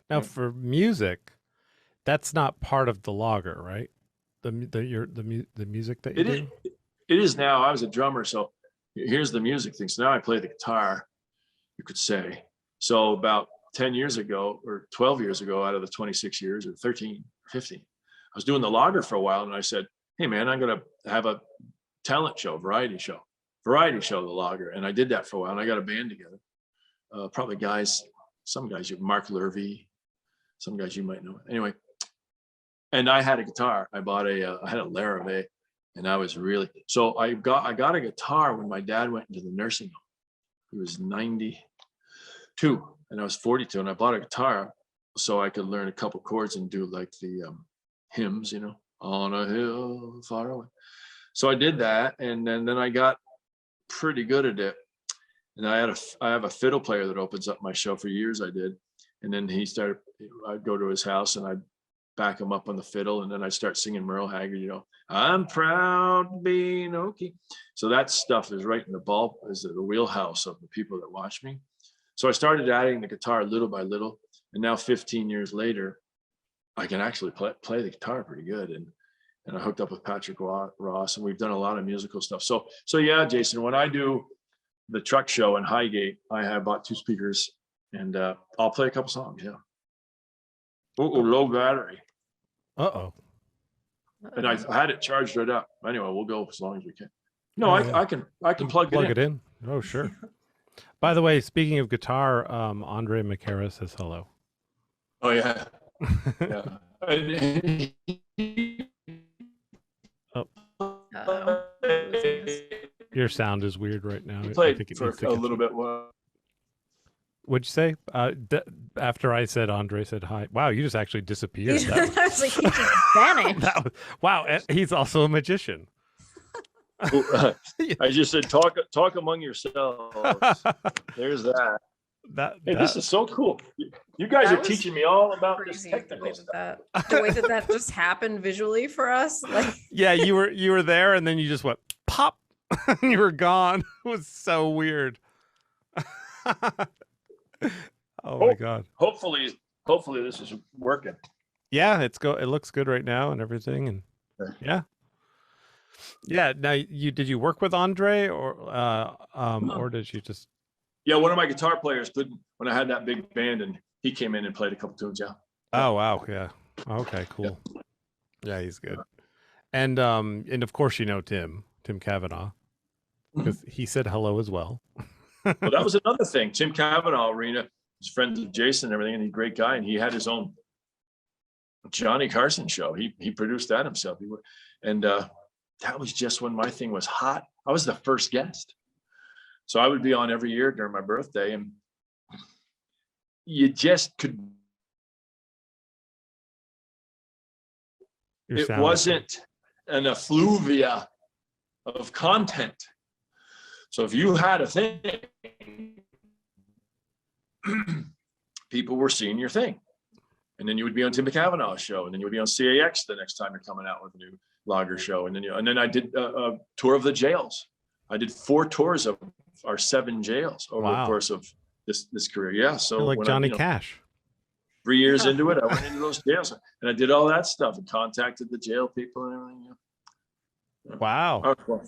Now for music, that's not part of the logger, right? The music that you It is. do. It is now. I was a drummer, so here's the music thing. So now I play the guitar, you could say. So about 10 years ago or 12 years ago, out of the 26 years or 13, 15, I was doing the logger for a while, and I said, hey man, I'm going to have a talent show, variety show, the logger. And I did that for a while, and I got a band together. Probably some guys, Mark Lurvy, some guys you might know. Anyway, and I had a guitar. I had a Larrivee, and I was really, so I got a guitar when my dad went into the nursing home. He was 92 and I was 42, and I bought a guitar so I could learn a couple chords and do like the hymns, on a hill far away. So I did that, and then I got pretty good at it. And I have a fiddle player that opens up my show. For years I did. And then I'd go to his house and I'd back him up on the fiddle, and then I'd start singing Merle Haggard, I'm proud to be an Okie. So that stuff is right in the wheelhouse of the people that watch me. So I started adding the guitar little by little, and now 15 years later, I can actually play the guitar pretty good. And I hooked up with Patrick Ross, and we've done a lot of musical stuff. So yeah, Jason, when I do the truck show in Highgate, I have bought 2 speakers, and I'll play a couple songs. Yeah. Oh, low battery. Uh-oh. And I had it charged right up. Anyway, we'll go as long as we can. No, I can plug it in. Oh, sure. By the way, speaking of guitar, Andre Macara says hello. Oh yeah. Yeah. Oh. Your sound is weird right now. I think for a little bit. What'd you say? After I said Andre said hi. Wow, you just actually disappeared. I was like, he just vanished. Wow, he's also a magician. I just said talk among yourselves. There's that. This is so cool. You guys are teaching me all about this technical stuff. The way that just happened visually for us. Like, yeah, you were there, and then you just went pop, and you were gone. It was so weird. Oh my God. Hopefully this is working. Yeah, it looks good right now and everything. And yeah. Now did you work with Andre or did you just? Yeah, one of my guitar players couldn't, when I had that big band, and he came in and played a couple tunes. Yeah. Oh wow, yeah. Okay, cool. Yeah, he's good. And of course Tim Cavanaugh, because he said hello as well. Well, that was another thing. Tim Cavanaugh, Arena, was friends with Jason and everything, and he's a great guy. And he had his own Johnny Carson show. He produced that himself. And that was just when my thing was hot. I was the first guest. So I would be on every year during my birthday, and you just could. It wasn't an effluvia of content. So if you had a thing, people were seeing your thing. And then you would be on Tim Cavanaugh's show, and then you would be on CAX the next time you're coming out with a new logger show. And then I did a tour of the jails. I did 4 tours of our 7 jails over the course of this career. Yeah. So you're like Johnny Cash. 3 years into it, I went into those jails, and I did all that stuff and contacted the jail people and everything. Yeah. Wow. Oh, cool.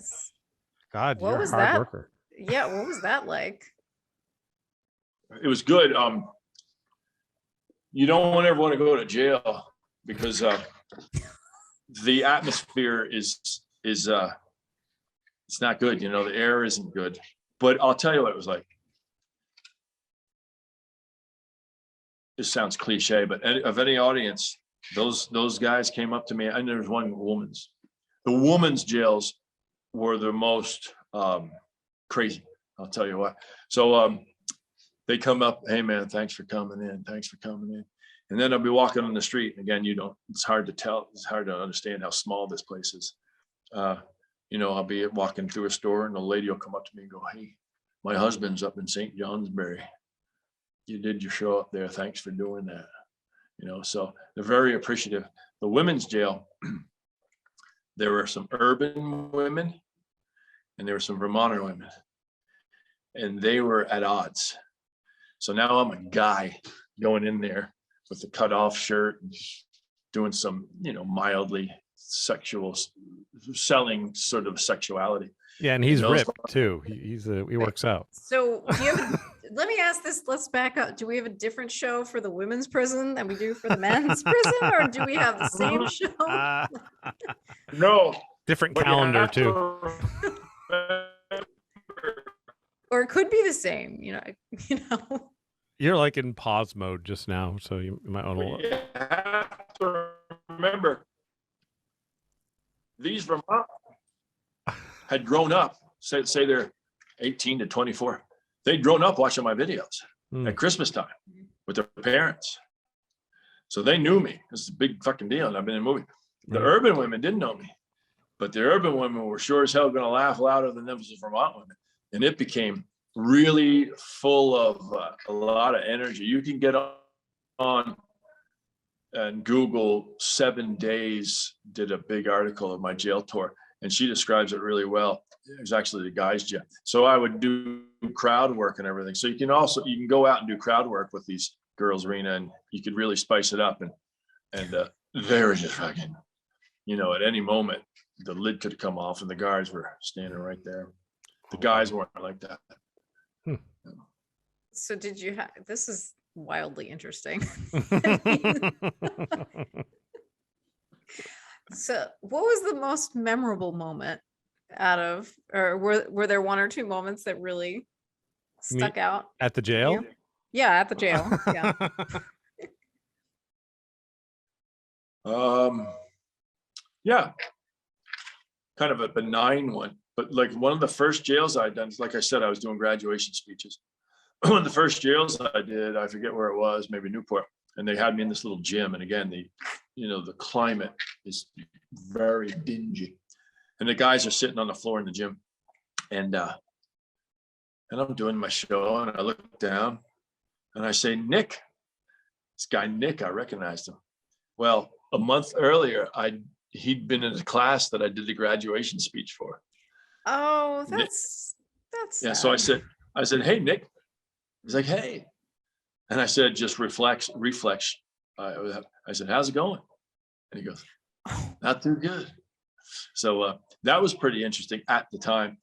God, you're a hard worker. Yeah, what was that like? It was good. You don't ever want to go to jail because the atmosphere is it's not good. The air isn't good. But I'll tell you what it was like. This sounds cliche, but of any audience, those guys came up to me, and there was one woman's. The women's jails were the most crazy. I'll tell you what. So they come up, hey man, thanks for coming in. Thanks for coming in. And then I'll be walking on the street. Again, it's hard to tell. It's hard to understand how small this place is. I'll be walking through a store, and a lady will come up to me and go, hey, my husband's up in St. Johnsbury. You did your show up there. Thanks for doing that. So they're very appreciative. The women's jail, there were some urban women and there were some Vermonter women, and they were at odds. So now I'm a guy going in there with the cut off shirt, and doing some, mildly sexual selling sort of sexuality. Yeah, and he's ripped too. He works out. So do you have let me ask this. Let's back up. Do we have a different show for the women's prison than we do for the men's prison, or do we have the same show? No, different calendar too. Or it could be the same. You're like in pause mode just now, so you might want to. You have to remember, these Vermont had grown up. Say they're 18 to 24. They'd grown up watching my videos at Christmas time with their parents. So they knew me. It's a big fucking deal. And I've been in a movie. The urban women didn't know me, but the urban women were sure as hell going to laugh louder than them as the Vermont women. And it became really full of a lot of energy. You can get on and Google 7 Days did a big article of my jail tour, and she describes it really well. It was actually the guys' jail. So I would do crowd work and everything. So you can go out and do crowd work with these girls, Rena, and you could really spice it up. And they were just fucking, at any moment the lid could come off and the guards were standing right there. The guys weren't like that. So did you have, this is wildly interesting. So what was the most memorable moment or were there one or two moments that really stuck out? At the jail? Yeah, at the jail. Yeah. Yeah, kind of a benign one, but like one of the first jails I'd done, like I said, I was doing graduation speeches. One of the first jails I did, I forget where it was, maybe Newport, and they had me in this little gym. And again, the climate is very dingy, and the guys are sitting on the floor in the gym, and I'm doing my show, and I look down, and I say, Nick, this guy Nick, I recognized him. Well, a month earlier, he'd been in a class that I did the graduation speech for. Oh, that's yeah. sad. So I said, hey, Nick. He's like, hey. And I said, just reflex. I said, how's it going? And he goes, not too good. So that was pretty interesting at the time.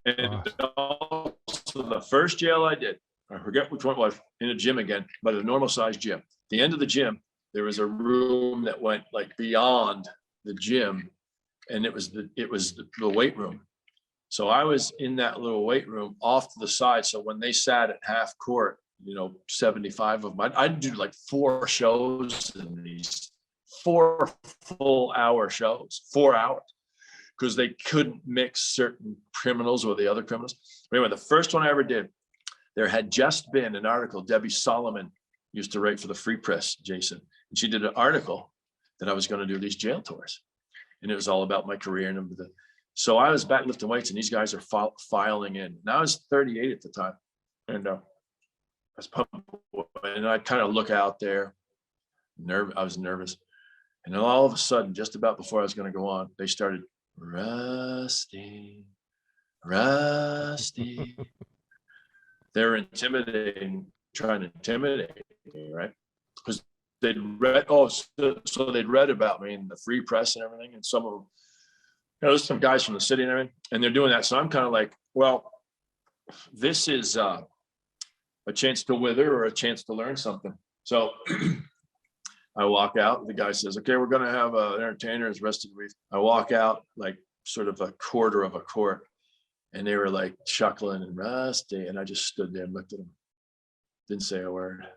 And also the first jail I did, I forget which one it was, in a gym again, but a normal sized gym. At the end of the gym, there was a room that went like beyond the gym, and it was the weight room. So I was in that little weight room off to the side. So when they sat at half court, 75 of them, I'd do like 4 shows in these 4 full hour shows, 4 hours, because they couldn't mix certain criminals with the other criminals. Anyway, the first one I ever did, there had just been an article. Debbie Solomon used to write for the Free Press, Jason, and she did an article that I was going to do these jail tours, and it was all about my career. And so I was back lifting weights, and these guys are filing in. And I was 38 at the time, and I was pumping, and I kind of look out there, I was nervous, and then all of a sudden, just about before I was going to go on, they started, Rusty. They're trying to intimidate me, right? Because they'd read, so they'd read about me in the Free Press and everything, and some of them, there's some guys from the city and everything, and they're doing that. So I'm kind of like, well, this is a chance to wither or a chance to learn something. So I walk out, the guy says, okay, we're going to have an entertainer, it's Rusty Dewees. I walk out like sort of a quarter of a court, and they were like chuckling and Rusty, and I just stood there and looked at them, didn't say a word.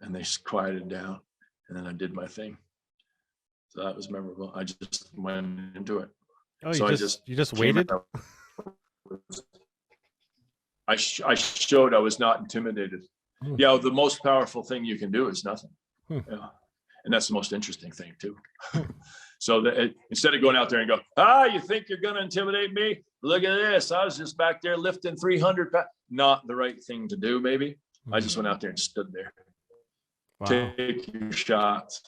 And they quieted down, and then I did my thing. So that was memorable. I just went into it. Oh, so you just waited? I showed I was not intimidated. Yeah, the most powerful thing you can do is nothing. Yeah. And that's the most interesting thing too. So instead of going out there and go, you think you're going to intimidate me? Look at this. I was just back there lifting 300 pounds. Not the right thing to do, maybe. I just went out there and stood there. Wow. Take your shots.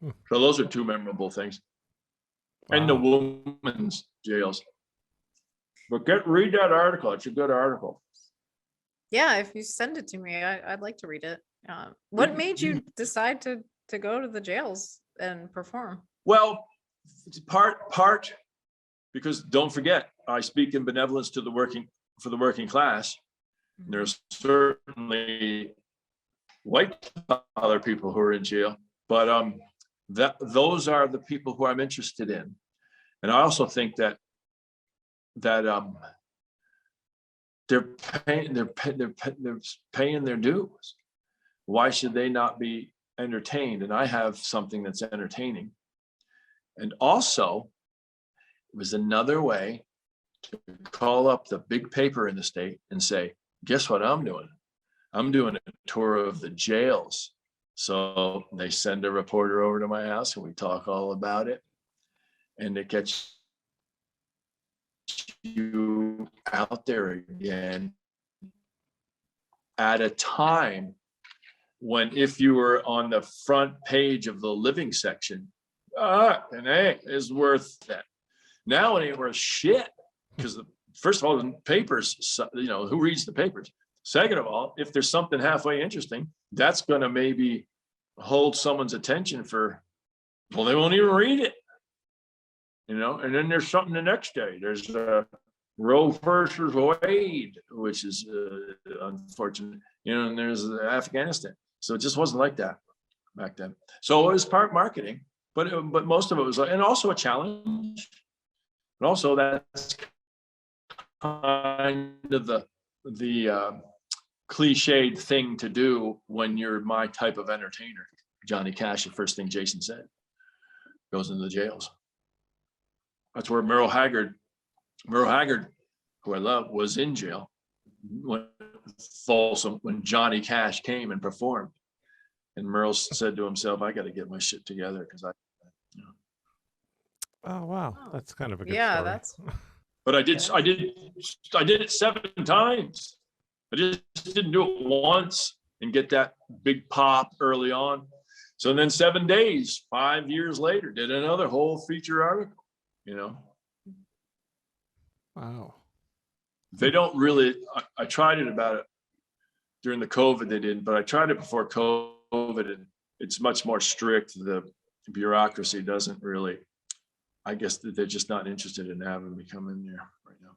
So those are 2 memorable things. Wow. And the women's jails. But read that article. It's a good article. Yeah, if you send it to me, I'd like to read it. What made you decide to go to the jails and perform? Well, it's part because don't forget, I speak in benevolence to the working class. There's certainly white collar people who are in jail, but those are the people who I'm interested in. And I also think that they're paying their dues. Why should they not be entertained? And I have something that's entertaining. And also, it was another way to call up the big paper in the state and say, guess what I'm doing? I'm doing a tour of the jails. So they send a reporter over to my house and we talk all about it. And it gets you out there again at a time when, if you were on the front page of the living section, and hey, is worth that. Now it ain't worth shit, because first of all, the papers, who reads the papers? Second of all, if there's something halfway interesting, that's going to maybe hold someone's attention for, well, they won't even read it. And then there's something the next day. There's Roe versus Wade, which is unfortunate, and there's Afghanistan. So it just wasn't like that back then. So it was part marketing, but most of it was, and also a challenge. But also that's kind of the cliched thing to do when you're my type of entertainer. Johnny Cash, the first thing Jason said, goes into the jails. That's where Merle Haggard, who I love, was in jail when Folsom, when Johnny Cash came and performed. And Merle said to himself, I got to get my shit together because Oh wow, that's kind of a good Yeah, story. But I did it 7 times. I just didn't do it once and get that big pop early on. So then 7 days, 5 years later, did another whole feature article. Wow. They don't really, I tried it about it during the COVID, they didn't, but I tried it before COVID, and it's much more strict. The bureaucracy doesn't really, I guess they're just not interested in having me come in there right now.